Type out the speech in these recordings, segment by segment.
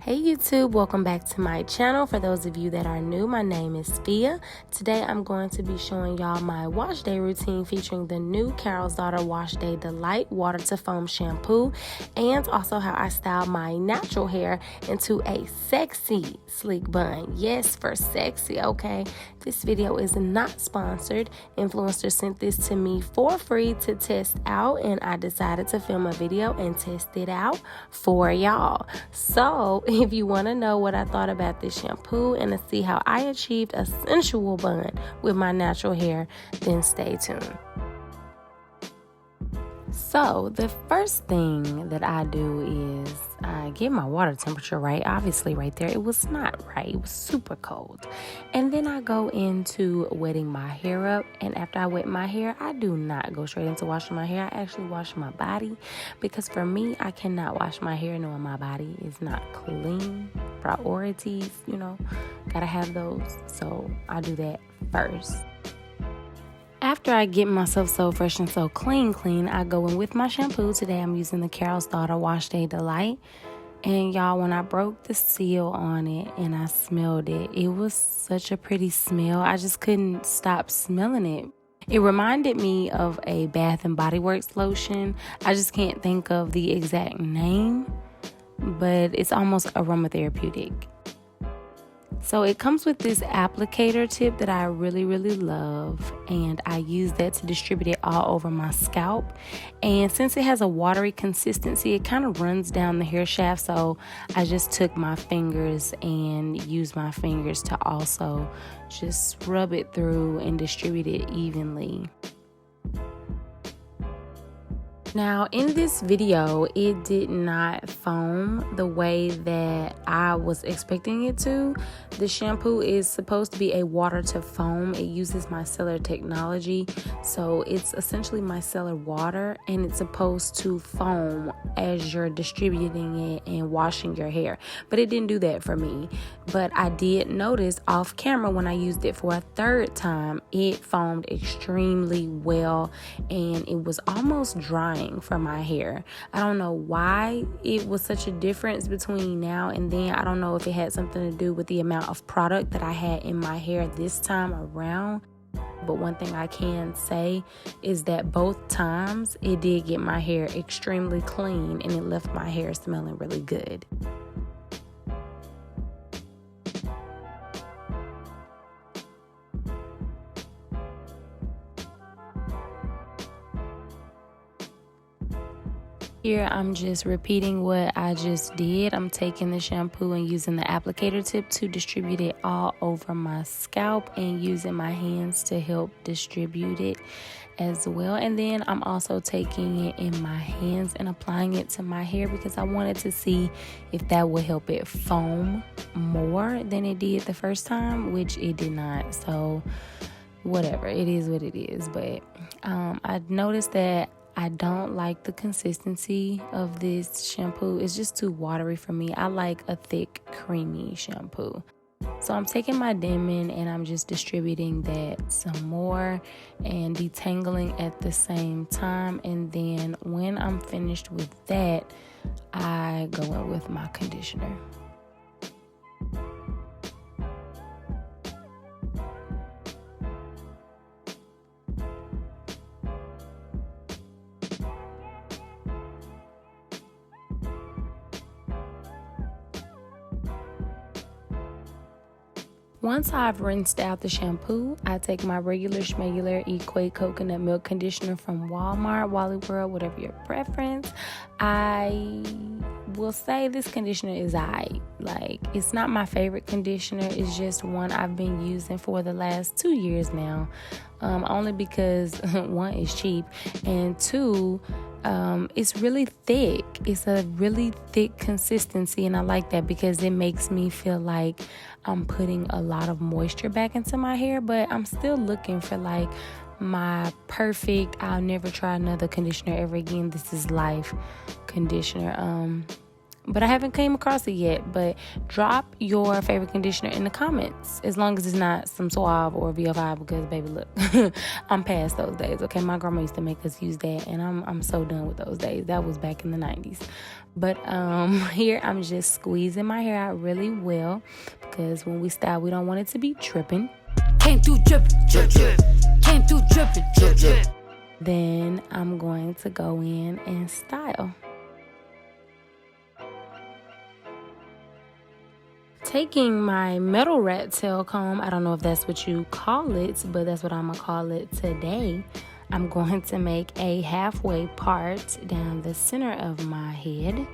Hey YouTube, welcome back to my channel. For those of you that are new, my name is Phia. Today I'm going to be showing y'all my wash day routine featuring the new Carol's Daughter Wash Day Delight Water to Foam Shampoo, and also how I style my natural hair into a sexy sleek bun. Yes, for sexy, okay? This video is not sponsored. Influenster sent this to me for free to test out, and I decided to film a video and test it out for y'all. So if you want to know what I thought about this shampoo and to see how I achieved a sensual bun with my natural hair, then stay tuned. So the first thing that I do is I get my water temperature right. Obviously right there, it was not right. It was super cold. And then I go into wetting my hair up. And after I wet my hair, I do not go straight into washing my hair. I actually wash my body, because for me, I cannot wash my hair knowing my body is not clean. Priorities, gotta have those. So I do that first. After I get myself so fresh and so clean, I go in with my shampoo. Today I'm using the Carol's Daughter Wash Day Delight. And y'all, when I broke the seal on it and I smelled it, it was such a pretty smell. I just couldn't stop smelling it. It reminded me of a Bath and Body Works lotion. I just can't think of the exact name, but it's almost aromatherapeutic. So it comes with this applicator tip that I really love, and I use that to distribute it all over my scalp. And since it has a watery consistency, it kind of runs down the hair shaft, so I just took my fingers and used my fingers to also just rub it through and distribute it evenly. Now, in this video, it did not foam the way that I was expecting it to. The shampoo is supposed to be a water to foam. It uses micellar technology, so it's essentially micellar water, and it's supposed to foam as you're distributing it and washing your hair. But it didn't do that for me. But I did notice off camera when I used it for a third time, it foamed extremely well, and it was almost drying for my hair. I don't know why it was such a difference between now and then. I don't know if it had something to do with the amount of product that I had in my hair this time around. But one thing I can say is that both times it did get my hair extremely clean, and it left my hair smelling really good. Here I'm just repeating what I just did. I'm taking the shampoo and using the applicator tip to distribute it all over my scalp, and using my hands to help distribute it as well. And then I'm also taking it in my hands and applying it to my hair, because I wanted to see if that would help it foam more than it did the first time, which it did not. So whatever, it is what it is. But I noticed that I don't like the consistency of this shampoo. It's just too watery for me. I like a thick, creamy shampoo. So I'm taking my Denman and I'm just distributing that some more and detangling at the same time. And then when I'm finished with that, I go in with my conditioner. Once I've rinsed out the shampoo, I take my regular schmegular Equate coconut milk conditioner from Walmart, Wally World, whatever your preference. I will say this conditioner is aight. Like, it's not my favorite conditioner. It's just one I've been using for the last 2 years now. Only because one, is cheap, and two, it's really thick. It's a really thick consistency, and I like that because it makes me feel like I'm putting a lot of moisture back into my hair. But I'm still looking for like my perfect, I'll never try another conditioner ever again, this is life conditioner. but I haven't came across it yet. But drop your favorite conditioner in the comments, as long as it's not some Suave or VO5, because baby, look, I'm past those days. Okay, my grandma used to make us use that, and I'm so done with those days. That was back in the 90s. But here I'm just squeezing my hair out really well, because when we style, we don't want it to be dripping. Came through drippin', drip, drip. Came through drippin', drip, drip. Then I'm going to go in and style. Taking my metal rat tail comb, I don't know if that's what you call it, but that's what I'm going to call it today. I'm going to make a halfway part down the center of my head.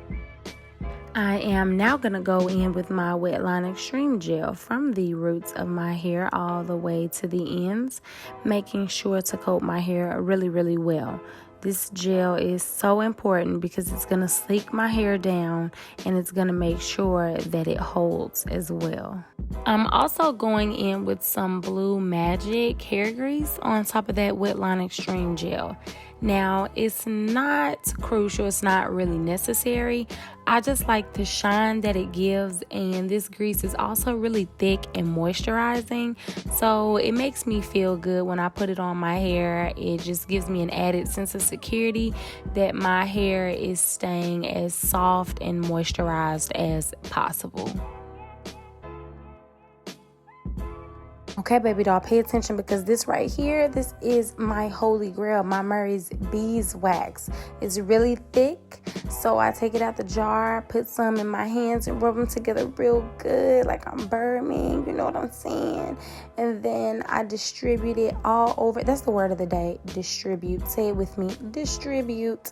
I am now going to go in with my Wet Line Extreme Gel from the roots of my hair all the way to the ends, making sure to coat my hair really, really well. This gel is so important because it's going to sleek my hair down, and it's going to make sure that it holds as well. I'm also going in with some Blue Magic hair grease on top of that Wet Line Extreme Gel. Now, it's not crucial, it's not really necessary. I just like the shine that it gives, and this grease is also really thick and moisturizing, so it makes me feel good when I put it on my hair. It just gives me an added sense of security that my hair is staying as soft and moisturized as possible. Okay, baby doll, pay attention, because this right here, this is my holy grail, my Murray's beeswax. It's really thick, so I take it out the jar, put some in my hands, and rub them together real good, like I'm Birdman, you know what I'm saying? And then I distribute it all over. That's the word of the day, distribute. Say it with me, distribute.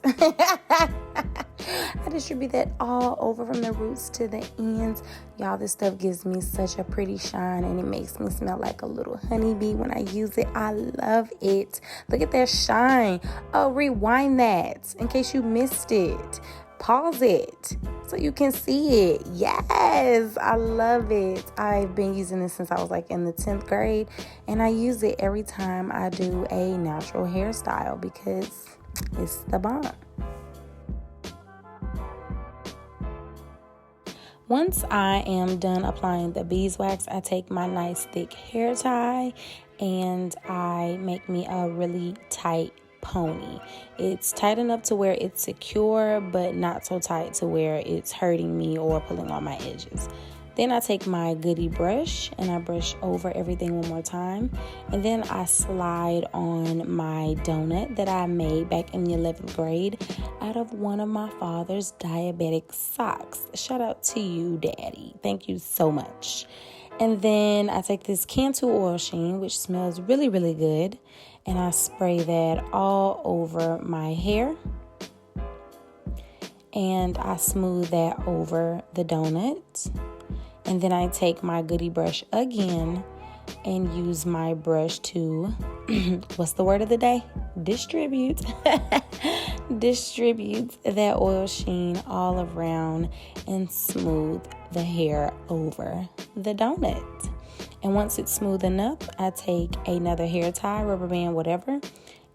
I distribute that all over from the roots to the ends. Y'all, this stuff gives me such a pretty shine, and it makes me smell like a little honeybee when I use it. I love it. Look at that shine. Oh, rewind that in case you missed it. Pause it so you can see it. Yes, I love it. I've been using this since I was like in the 10th grade, and I use it every time I do a natural hairstyle because it's the bomb. Once I am done applying the beeswax, I take my nice thick hair tie and I make me a really tight pony. It's tight enough to where it's secure, but not so tight to where it's hurting me or pulling on my edges. Then I take my goodie brush and I brush over everything one more time. And then I slide on my donut that I made back in the 11th grade out of one of my father's diabetic socks. Shout out to you, Daddy. Thank you so much. And then I take this Cantu oil sheen, which smells really, really good, and I spray that all over my hair. And I smooth that over the donut. And then I take my goodie brush again and use my brush to, what's the word of the day? Distribute. Distribute that oil sheen all around and smooth the hair over the donut. And once it's smooth enough, I take another hair tie, rubber band, whatever,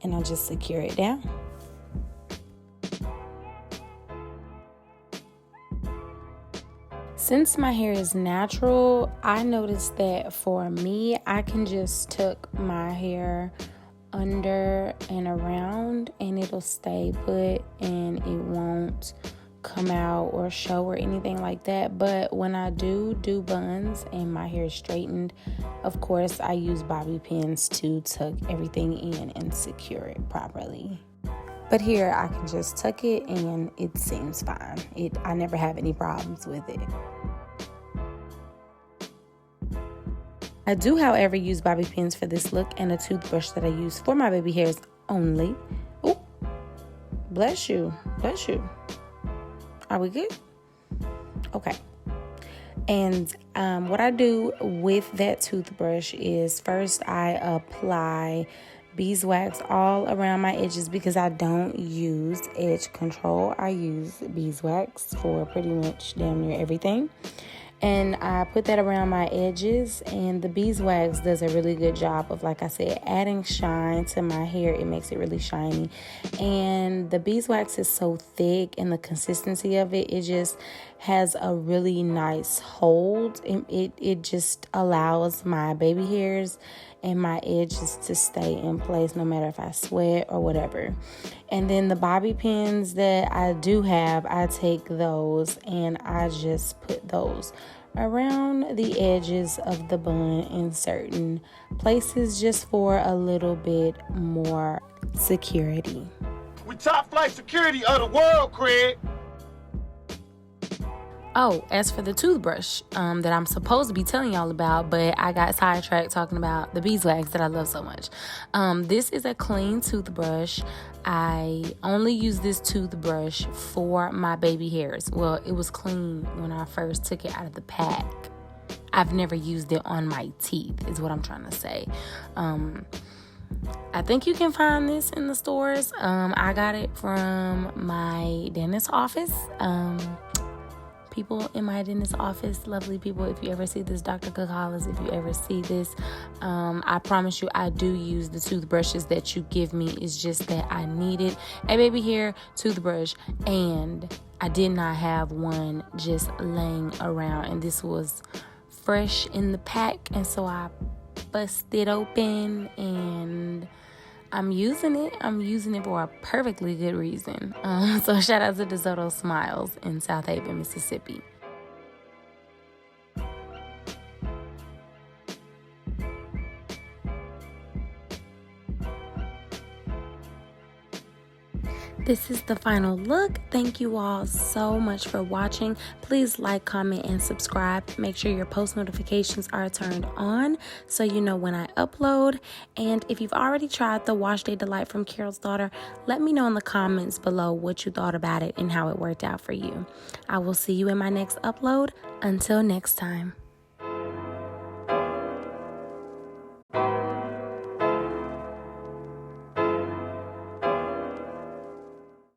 and I just secure it down. Since my hair is natural, I noticed that for me, I can just tuck my hair under and around and it'll stay put and it won't come out or show or anything like that. But when I do buns and my hair is straightened, of course, I use bobby pins to tuck everything in and secure it properly. But here I can just tuck it and it seems fine. I never have any problems with it. I do, however, use bobby pins for this look and a toothbrush that I use for my baby hairs only. Oh, bless you. Bless you. Are we good? Okay. And what I do with that toothbrush is first I apply beeswax all around my edges because I don't use edge control. I use beeswax for pretty much damn near everything. And I put that around my edges, and the beeswax does a really good job of, like I said, adding shine to my hair. It makes it really shiny. And the beeswax is so thick, and the consistency of it just has a really nice hold. It just allows my baby hairs and my edges to stay in place no matter if I sweat or whatever. And then the bobby pins that I do have, I take those and I just put those around the edges of the bun in certain places just for a little bit more security. We top flight security of the world, Craig. Oh, as for the toothbrush that I'm supposed to be telling y'all about, but I got sidetracked talking about the beeswax that I love so much. This is a clean toothbrush. I only use this toothbrush for my baby hairs. Well, it was clean when I first took it out of the pack. I've never used it on my teeth, is what I'm trying to say. I think you can find this in the stores. I got it from my dentist's office. People in my dentist's office, lovely people, if you ever see this, Dr. Kakalas, if you ever see this, I promise you I do use the toothbrushes that you give me. It's just that I needed a baby hair toothbrush, and I did not have one just laying around, and this was fresh in the pack, and so I busted it open, and I'm using it. I'm using it for a perfectly good reason. So shout out to DeSoto Smiles in South Haven, Mississippi. This is the final look. Thank you all so much for watching. Please like, comment, and subscribe. Make sure your post notifications are turned on so you know when I upload. And if you've already tried the Wash Day Delight from Carol's Daughter, let me know in the comments below what you thought about it and how it worked out for you. I will see you in my next upload. Until next time.